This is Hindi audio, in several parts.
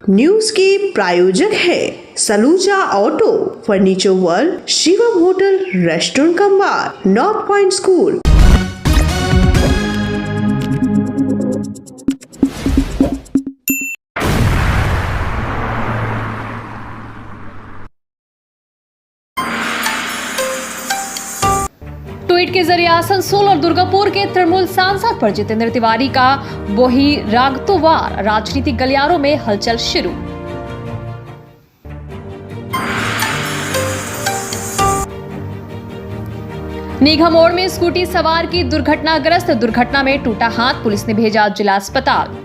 न्यूज के प्रायोजक है Saluja auto, furniture world, Shivam hotel, restaurant cum bar, north point school. Tweet के जरिए आसनसोल और दुर्गापुर के तृणमूल सांसद पर जितेंद्र तिवारी का बहिरागतवार राजनीतिक गलियारों में हलचल शुरू। नीघा मोड़ में स्कूटी सवार की दुर्घटनाग्रस्त, दुर्घटना में टूटा हाथ, पुलिस ने भेजा जिला अस्पताल।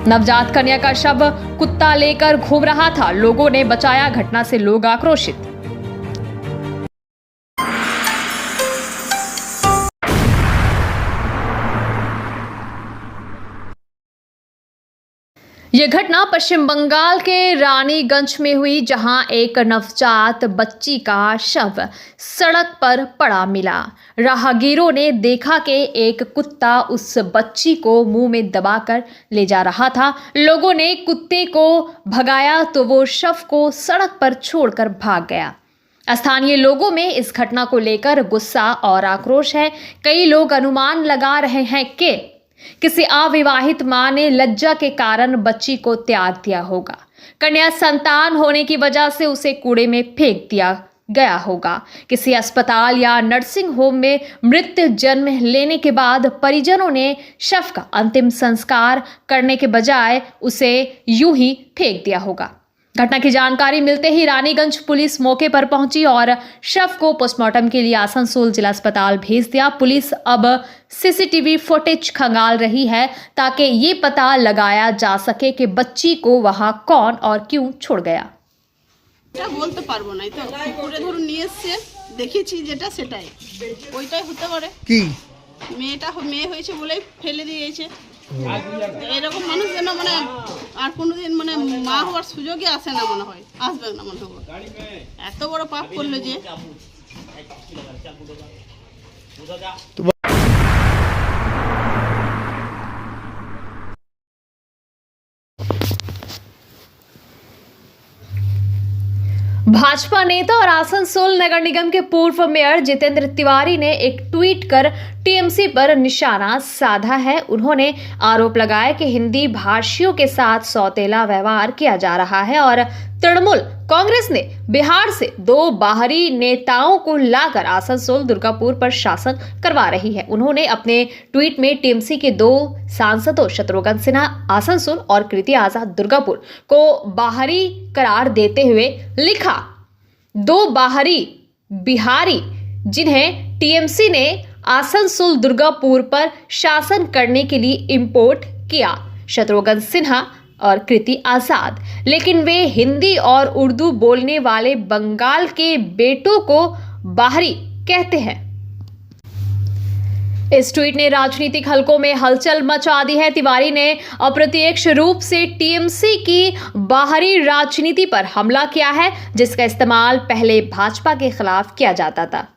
नवजात कन्या का शव कुत्ता लेकर घूम रहा था, लोगों ने बचाया, घटना से लोग आक्रोशित। यह घटना पश्चिम बंगाल के रानीगंज में हुई, जहां एक नवजात बच्ची का शव सड़क पर पड़ा मिला। राहगीरों ने देखा कि एक कुत्ता उस बच्ची को मुंह में दबाकर ले जा रहा था। लोगों ने कुत्ते को भगाया तो वो शव को सड़क पर छोड़कर भाग गया। स्थानीय लोगों में इस घटना को लेकर गुस्सा और आक्रोश है। कई लोग अनुमान लगा रहे हैं कि किसी अविवाहित मां ने लज्जा के कारण बच्ची को त्याग दिया होगा। कन्या संतान होने की वजह से उसे कूड़े में फेंक दिया गया होगा। किसी अस्पताल या नर्सिंग होम में मृत जन्म लेने के बाद परिजनों ने शव का अंतिम संस्कार करने के बजाय उसे यूं ही फेंक दिया होगा। घटना की जानकारी मिलते ही रानीगंज पुलिस मौके पर पहुंची और शव को पोस्टमार्टम के लिए आसनसोल जिला अस्पताल भेज दिया। पुलिस अब सीसीटीवी फुटेज खंगाल रही है ताकि ये पता लगाया जा सके कि बच्ची को वहां कौन और क्यों छोड़ गया। বলতে পারবো না, তো পুকুরে ধরুন নিয়ে এসছে, দেখেছি যেটা সেটাই, ওইটাই হতে পারে। কি মেয়ে হয়েছে বলেই ফেলে দিয়েছে। এরকম মানুষ যেন মানে আর কোনোদিন মানে মা হওয়ার সুযোগই আসে না, মনে হয় আসবে না, মনে হয় এত বড় পাপ করলো যে। भाजपा नेता और आसनसोल नगर निगम के पूर्व मेयर जितेंद्र तिवारी ने एक ट्वीट कर टीएमसी पर निशाना साधा है। उन्होंने आरोप लगाया कि हिंदी भाषियों के साथ सौतेला व्यवहार किया जा रहा है और तृणमूल कांग्रेस ने बिहार से 2 बाहरी नेताओं को लाकर आसनसोल दुर्गापुर पर शासन करवा रही है। उन्होंने अपने ट्वीट में टीएमसी के 2 सांसदों शत्रुघ्न सिन्हा आसनसोल और कृति आजाद दुर्गापुर को बाहरी करार देते हुए लिखा, 2 बाहरी बिहारी जिन्हें टीएमसी ने आसनसोल दुर्गापुर पर शासन करने के लिए इंपोर्ट किया, शत्रुघ्न सिन्हा और कृति आजाद, लेकिन वे हिंदी और उर्दू बोलने वाले बंगाल के बेटों को बाहरी कहते हैं। इस ट्वीट ने राजनीतिक हलकों में हलचल मचा दी है। तिवारी ने अप्रत्यक्ष रूप से टीएमसी की बाहरी राजनीति पर हमला किया है, जिसका इस्तेमाल पहले भाजपा के खिलाफ किया जाता था।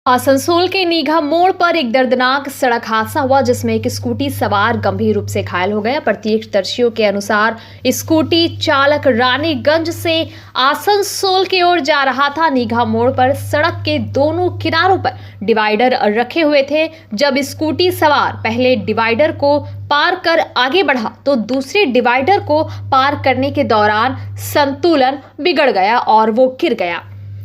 आसनसोल के नीघा मोड़ पर एक दर्दनाक सड़क हादसा हुआ, जिसमें एक स्कूटी सवार गंभीर रूप से घायल हो गया। प्रत्यक्षदर्शियों के अनुसार स्कूटी चालक रानीगंज से आसनसोल की ओर जा रहा था। नीघा मोड़ पर सड़क के दोनों किनारों पर डिवाइडर रखे हुए थे। जब स्कूटी सवार पहले डिवाइडर को पार कर आगे बढ़ा तो दूसरे डिवाइडर को पार करने के दौरान संतुलन बिगड़ गया और वो गिर गया।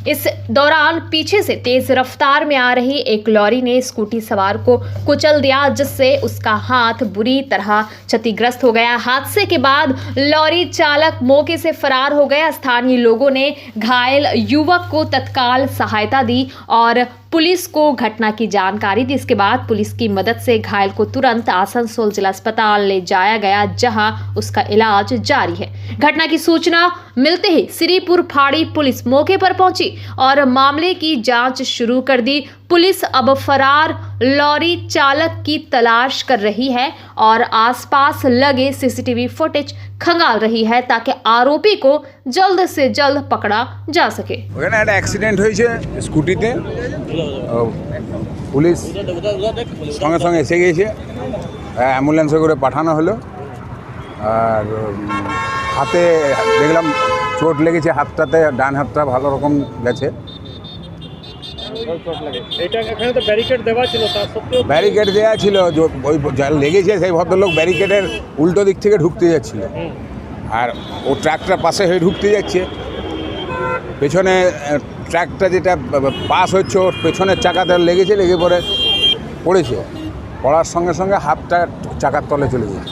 इस दौरान पीछे से तेज रफ्तार में आ रही एक लॉरी ने स्कूटी सवार को कुचल दिया, जिससे उसका हाथ बुरी तरह क्षतिग्रस्त हो गया। हादसे के बाद लॉरी चालक मौके से फरार हो गया। स्थानीय लोगों ने घायल युवक को तत्काल सहायता दी और पुलिस को घटना की जानकारी दी। इसके बाद पुलिस की मदद से घायल को तुरंत आसनसोल जिला अस्पताल ले जाया गया, जहां उसका इलाज जारी है। घटना की सूचना मिलते ही श्रीपुर फाड़ी पुलिस मौके पर पहुंची और मामले की जांच शुरू कर दी। पुलिस अब फरार लॉरी चालक की तलाश कर रही है और आसपास लगे सीसीटीवी फुटेज खंगाल रही है ताकि आरोपी को जल्द से जल्द पकड़ा जा सके। ওখানে একটা অ্যাক্সিডেন্ট হয়েছে স্কুটিতে, পুলিশ সঙ্গে সঙ্গে এসে গিয়েছে, অ্যাম্বুলেন্সে করে পাঠানো হলো। আর হাতে দেখলাম চোট লেগেছে, হাতটাতে ডান হাতটা ভালো রকম গেছে। ব্যারিকেড দেওয়া ছিল, ওই যা লেগেছে সেই ভদ্রলোক ব্যারিকেডের উল্টো দিক থেকে ঢুকতে যাচ্ছিল, আর ও ট্রাকটার পাশে হয়ে ঢুকতে যাচ্ছে। পেছনে ট্রাকটা যেটা পাস হচ্ছে ওর পেছনের চাকাতে লেগেছে, লেগে পড়েছে, পড়ার সঙ্গে সঙ্গে হাতটা চাকার তলে চলে গেছে।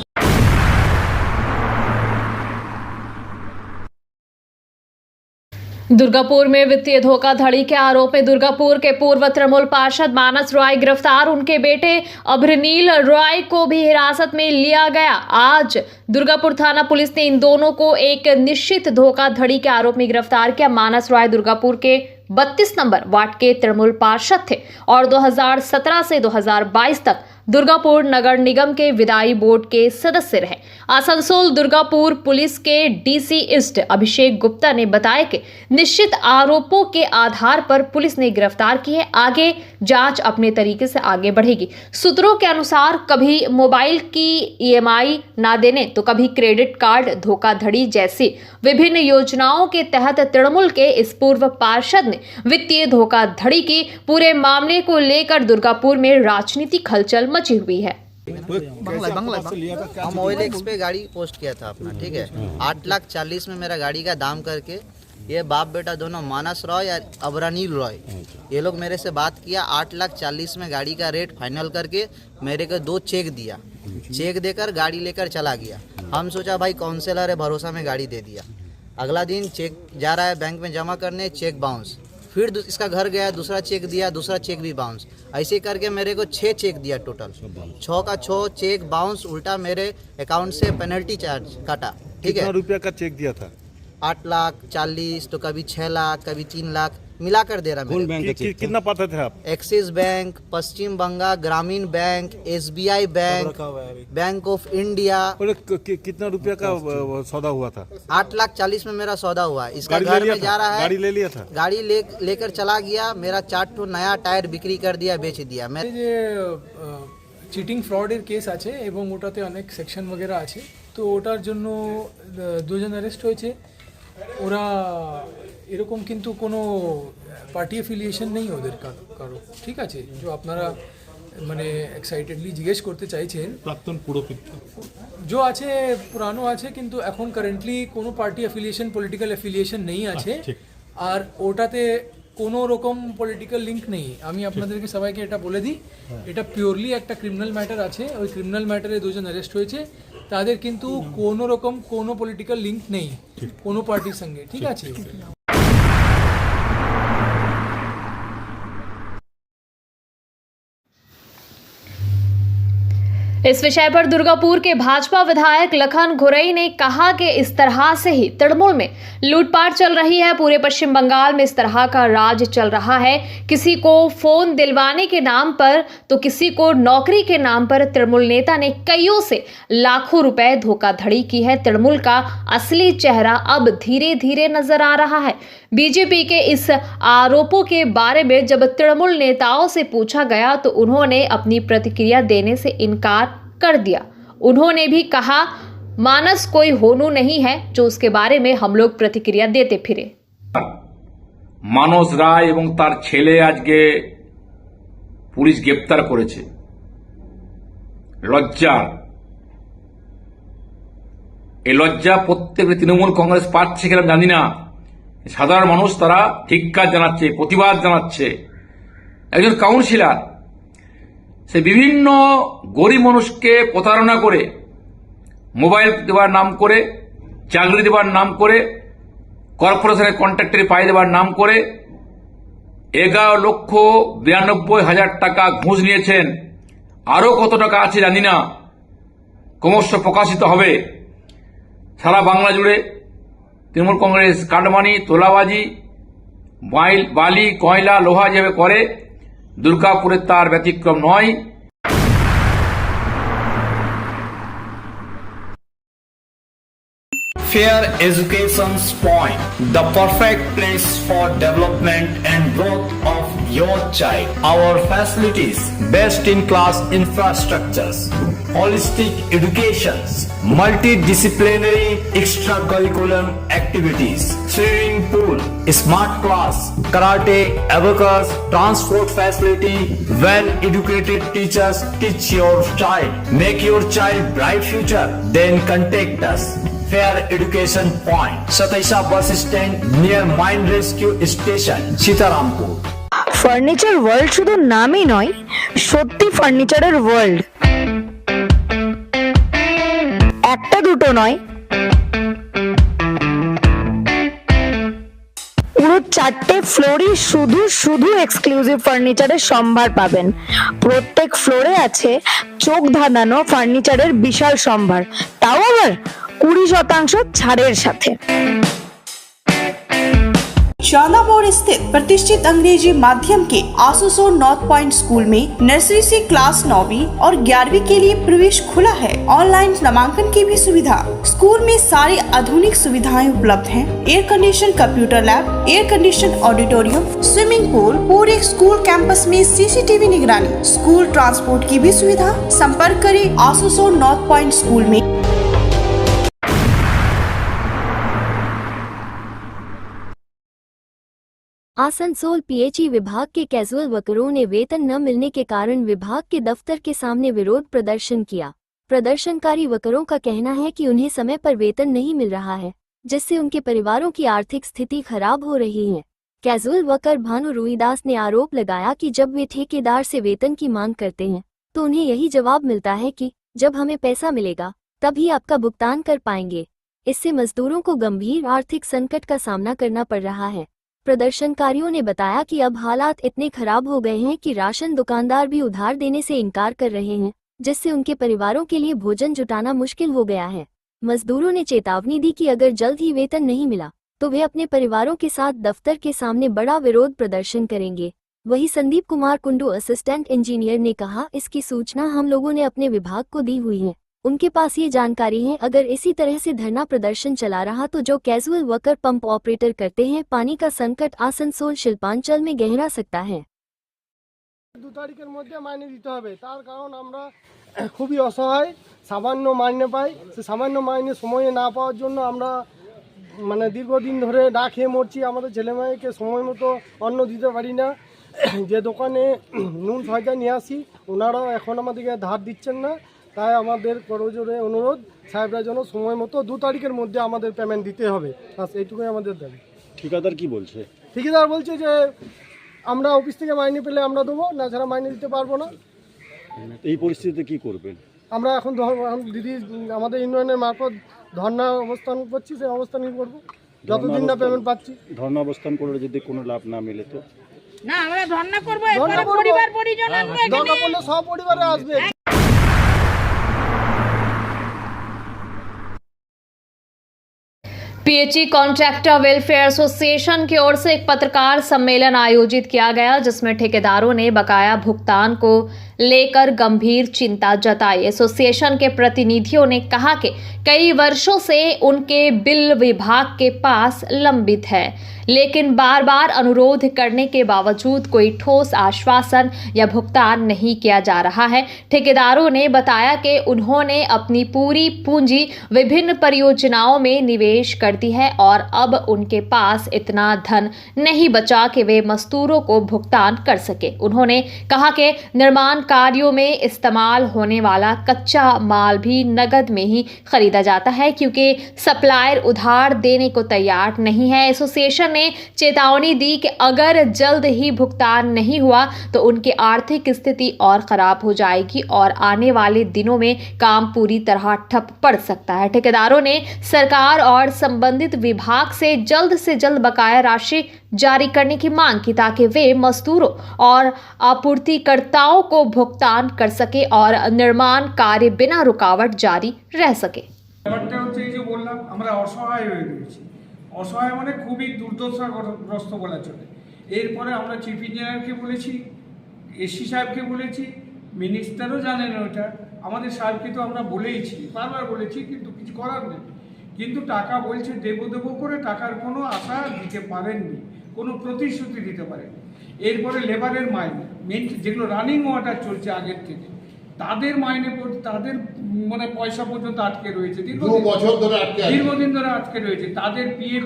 दुर्गापुर में वित्तीय धोखाधड़ी के आरोप में दुर्गापुर के पूर्व तृणमूल पार्षद मानस रॉय गिरफ्तार। उनके बेटे अभ्रनील रॉय को भी हिरासत में लिया गया। आज दुर्गापुर थाना पुलिस ने इन दोनों को एक निश्चित धोखाधड़ी के आरोप में गिरफ्तार किया। मानस रॉय दुर्गापुर के 32 नंबर वार्ड के तृणमूल पार्षद थे और 2017 से 2022 तक दुर्गापुर नगर निगम के विधायी बोर्ड के सदस्य रहे। आसनसोल दुर्गापुर पुलिस के डीसी ईस्ट अभिषेक गुप्ता ने बताया कि निश्चित आरोपों के आधार पर पुलिस ने गिरफ्तार की है। आगे जांच अपने तरीके से आगे बढ़ेगी। सूत्रों के अनुसार कभी मोबाइल की ईएमआई ना देने तो कभी क्रेडिट कार्ड धोखाधड़ी जैसी विभिन्न योजनाओं के तहत तृणमूल के इस पूर्व पार्षद ने वित्तीय धोखाधड़ी के पूरे मामले को लेकर दुर्गापुर में राजनीतिक हलचल मची हुई है। हम OLX पे गाड़ी पोस्ट किया था अपना, ठीक है। 8,40,000 में मेरा गाड़ी का दाम करके ये बाप बेटा दोनों मानस रॉय और अभ्रनील रॉय, ये लोग मेरे से बात किया। 8,40,000 में गाड़ी का रेट फाइनल करके मेरे को 2 चेक दिया। चेक देकर गाड़ी लेकर चला गया। हम सोचा भाई काउंसलर है, भरोसा में गाड़ी दे दिया। अगला दिन चेक जा रहा है बैंक में जमा करने, चेक बाउंस। फिर इसका घर गया, दूसरा चेक दिया, दूसरा चेक भी बाउंस। ऐसे करके मेरे को 6 चेक दिया टोटल। 6 का 6 चेक बाउंस, उल्टा मेरे अकाउंट से पेनल्टी चार्ज काटा, ठीक है। कितना रुपया का चेक दिया था? 8,40,000, तो कभी 6 लाख, कभी 3 लाख मिलाकर दे रहा कौन मेरे। बैंक का चेक? कितना पाते थे आप? एक्सिस बैंक, पश्चिम बंगाल ग्रामीण bank, SBI bank, bank of India. बोले कितना रुपया का सौदा हुआ था? 8,40,000 में मेरा सौदा हुआ। इसका गाड़ी ले घर लिया में था? जा रहा है, गाड़ी ले लिया था? गाड़ी लेकर चला गया। मेरा 4 नया टायर बिक्री कर दिया, बेच दिया। मैं যে চিটিং ফ্রডের কেস আছে এবং ওটাতে অনেক সেকশন वगैरह আছে, তো ওটার জন্য 2 জন অ্যারেস্ট হয়েছে। ওরা এরকম কিন্তু কোনো পার্টি অ্যাফিলিয়েশন নেই ওদের কারো, ঠিক আছে। যে আপনারা মানে এক্সাইটেডলি জিজ্ঞেস করতে চাইছেন, প্রাক্তন পুরো जो আছে পুরানো আছে, কিন্তু এখন কারেন্টলি কোনো পার্টি অ্যাফিলিয়েশন, পলিটিক্যাল অ্যাফিলিয়েশন নেই আছে। আর ওটাতে কোনো রকম পলিটিক্যাল লিঙ্ক নেই। আমি আপনাদেরকে সবাইকে এটা বলে দিই, এটা পিওরলি একটা ক্রিমিনাল ম্যাটার আছে। ওই ক্রিমিনাল ম্যাটারে 2 জন অ্যারেস্ট হয়েছে। তাদের কিন্তু কোনো রকম কোনো পলিটিক্যাল লিঙ্ক নেই কোনো পার্টির সঙ্গে, ঠিক আছে। इस विषय पर दुर्गापुर के भाजपा विधायक लखन घुरई ने कहा कि इस तरह से ही तृणमूल में लूटपाट चल रही है। पूरे पश्चिम बंगाल में इस तरह का राज चल रहा है। किसी को फोन दिलवाने के नाम पर तो किसी को नौकरी के नाम पर तृणमूल नेता ने कईयों से लाखों रुपए धोखाधड़ी की है। तृणमूल का असली चेहरा अब धीरे धीरे नजर आ रहा है। बीजेपी के इस आरोपों के बारे में जब तृणमूल नेताओं से पूछा गया तो उन्होंने अपनी प्रतिक्रिया देने से इनकार कर दिया। उन्होंने भी कहा मानस कोई होनू नहीं है जो उसके बारे में हम लोग प्रतिक्रिया देते फिरे। মানস রায় এবং তার ছেলে আজকে পুলিশ গ্রেপ্তার করেছে। লজ্জা, এই লজ্জা প্রত্যেক তৃণমূল কংগ্রেস পাচ্ছে কিনা জানি না। সাধারণ মানুষ তারা ধিক্কার জানাচ্ছে, প্রতিবাদ জানাচ্ছে। একজন কাউন্সিলর সে বিভিন্ন গরিব মানুষকে প্রতারণা করে, মোবাইল দেওয়ার নাম করে, চাকরি দেওয়ার নাম করে, কর্পোরেশনের কন্ট্রাক্টরে পাই দেওয়ার নাম করে 11,92,000 টাকা ঘুষ নিয়েছেন। আরো কত টাকা আছে জানি না, ক্রমশ প্রকাশিত হবে। সারা বাংলা জুড়ে তৃণমূল কংগ্রেস কাটমানি, তোলাবাজি, বালি, কয়লা, লোহা যেভাবে করে দুর্গাপুরের তার ব্যতিক্রম নয়। Fair Education's Point, the perfect place for development and growth of your child. Our facilities, best-in-class infrastructures, holistic educations, multidisciplinary extracurricular activities, swimming pool, smart class, karate, abacus, transport facility, well-educated teachers teach your child. Make your child bright future. Then contact us. Fair Education Point, Sataisha Bus Stand near Mine Rescue Station, Sitarampur. Furniture world শুধু নামই নয়, সত্যি ফার্নিচারের ওয়ার্ল্ড। একটা দুটো নয়, পুরো 4টে ফ্লোরই শুধু শুধু এক্সক্লুসিভ ফার্নিচারের সম্ভার পাবেন। প্রত্যেক ফ্লোরে আছে চোখ ধাঁধানো ফার্নিচারের বিশাল সম্ভার, তাও আবার 20% ছাড়ের সাথে। शाला मोड़ स्थित प्रतिष्ठित अंग्रेजी माध्यम के आसुसोर नॉर्थ पॉइंट स्कूल में नर्सरी से क्लास 9वीं और 11वीं के लिए प्रवेश खुला है। ऑनलाइन नामांकन की भी सुविधा। स्कूल में सारी आधुनिक सुविधाएं उपलब्ध हैं। Air condition computer lab, air condition auditorium, swimming pool, पूरे स्कूल कैंपस में सीसीटीवी निगरानी, स्कूल ट्रांसपोर्ट की भी सुविधा। संपर्क करें आसुसोर नॉर्थ पॉइंट स्कूल में। आसनसोल पीएचई विभाग के कैजुअल वर्करों ने वेतन न मिलने के कारण विभाग के दफ्तर के सामने विरोध प्रदर्शन किया। प्रदर्शनकारी वर्करों का कहना है कि उन्हें समय पर वेतन नहीं मिल रहा है, जिससे उनके परिवारों की आर्थिक स्थिति खराब हो रही है। कैजुअल वर्कर भानु रुईदास ने आरोप लगाया कि जब वे ठेकेदार से वेतन की मांग करते हैं तो उन्हें यही जवाब मिलता है कि जब हमें पैसा मिलेगा तभी आपका भुगतान कर पाएंगे। इससे मजदूरों को गंभीर आर्थिक संकट का सामना करना पड़ रहा है। प्रदर्शनकारियों ने बताया कि अब हालात इतने खराब हो गए हैं कि राशन दुकानदार भी उधार देने से इनकार कर रहे हैं, जिससे उनके परिवारों के लिए भोजन जुटाना मुश्किल हो गया है। मजदूरों ने चेतावनी दी कि अगर जल्द ही वेतन नहीं मिला तो वे अपने परिवारों के साथ दफ्तर के सामने बड़ा विरोध प्रदर्शन करेंगे। वहीं संदीप कुमार कुंडू असिस्टेंट इंजीनियर ने कहा, इसकी सूचना हम लोगों ने अपने विभाग को दी हुई है, उनके पास ये जानकारी है। अगर इसी तरह से धरना प्रदर्शन चला रहा तो जो कैजुअल वर्कर पंप ऑपरेटर करते हैं, पानी का संकट आसनसोल शिल्पांचल में गहरा सकता है। 2 তারিখের মধ্যে মাইনে দিতে হবে, তার কারণ আমরা খুবই অসহায়, সামান্য মাইনে পাই। সে সামান্য মাইনে সময়ে না পাওয়ার জন্য আমরা মানে দীর্ঘদিন ধরে না খেয়ে মরছি। আমাদের ছেলেমেয়েকে সময় মতো অন্ন দিতে পারি না। যে দোকানে নুন সহায়তা নিয়ে আসি ওনারাও এখন আমাদেরকে ধার দিচ্ছেন না। তাই আমাদের করজোরে অনুরোধ, সাহেবরা যেন সময় মতো 2 তারিখের মধ্যে আমাদের পেমেন্ট দিতে হবে। বাস এইটুকুই আমাদের দাবি। ঠিকাদার কি বলছে? ঠিকাদার বলছে যে আমরা অফিস থেকে মাইনে পেলে আমরা দেবো, না ছাড়া মাইনে দিতে পারবো না। এই পরিস্থিতিতে কি করবেন? আমরা এখন দিদি আমাদের ইউনিয়নের মারফত ধর্ণা অবস্থান করছি, সেই অবস্থানই করবো যতদিন না পেমেন্ট পাচ্ছি। ধর্ণা অবস্থান করলে যদি কোনো লাভ না মিলে তো না আমরা ধর্ণা করব, এরপরে পরিবার পরিজন আসবে, দরকার পড়লে সব পরিবারে আসবে। पीएचई कॉन्ट्रैक्टर वेलफेयर एसोसिएशन की ओर से एक पत्रकार सम्मेलन आयोजित किया गया, जिसमें ठेकेदारों ने बकाया भुगतान को लेकर गंभीर चिंता जताई। एसोसिएशन के प्रतिनिधियों ने कहा कि कई वर्षों से उनके बिल विभाग के पास लंबित है, लेकिन बार बार अनुरोध करने के बावजूद कोई ठोस आश्वासन या भुगतान नहीं किया जा रहा है। ठेकेदारों ने बताया कि उन्होंने अपनी पूरी पूंजी विभिन्न परियोजनाओं में निवेश कर दी है और अब उनके पास इतना धन नहीं बचा कि वे मजदूरों को भुगतान कर सके। उन्होंने कहा कि निर्माण कार्यों में इस्तेमाल होने वाला कच्चा माल भी नगद में ही खरीदा जाता है, क्योंकि सप्लायर उधार देने को तैयार नहीं है। एसोसिएशन ने चेतावनी दी कि अगर जल्द ही भुगतान नहीं हुआ तो उनकी आर्थिक स्थिति और खराब हो जाएगी और आने वाले दिनों में काम पूरी तरह ठप पड़ सकता है। ठेकेदारों ने सरकार और संबंधित विभाग से जल्द बकाया राशि जारी करने की मांग की, ताकि वे मजदूरों और आपूर्तिकर्ताओं को भुगतान कर सके और निर्माण कार्य बिना रुकावट जारी रह सके। অসহায় মানে খুবই দুর্দশাগ্রস্ত বলা চলে। এরপরে আমরা চিফ ইঞ্জিনিয়ারকে বলেছি, এসি সাহেবকে বলেছি, মিনিস্টারও জানেন ওটা, আমাদের সাহেবকে তো আমরা বলেইছি, বারবার বলেছি, কিন্তু কিছু করার নেই। কিন্তু টাকা বলছে দেবো দেবো করে টাকার কোনো আশা দিতে পারেননি, কোনো প্রতিশ্রুতি দিতে পারেননি। এরপরে লেবারের মাইনে, মেন যেগুলো রানিং ওয়াটার চলছে আগের থেকে, তাদের মাইনে তাদের মানে পয়সা পর্যন্ত আটকে রয়েছে, দীর্ঘদিন ধরে আটকে রয়েছে। তাদের পিএফ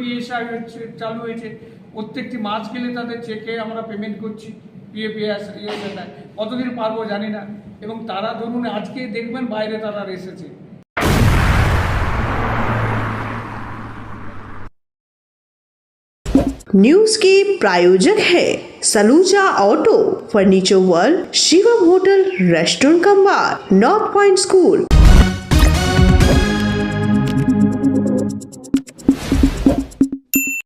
চালু হয়েছে, প্রত্যেকটি মাস গেলে তাদের চেকে আমরা পেমেন্ট করছি, পিএফ কতদিন পারবো জানি না। এবং তারা ধরুন আজকে দেখবেন বাইরে তারা এসেছে। न्यूज के प्रायोजक है Saluja auto, furniture world, Shivam hotel, restaurant cum bar, north point school.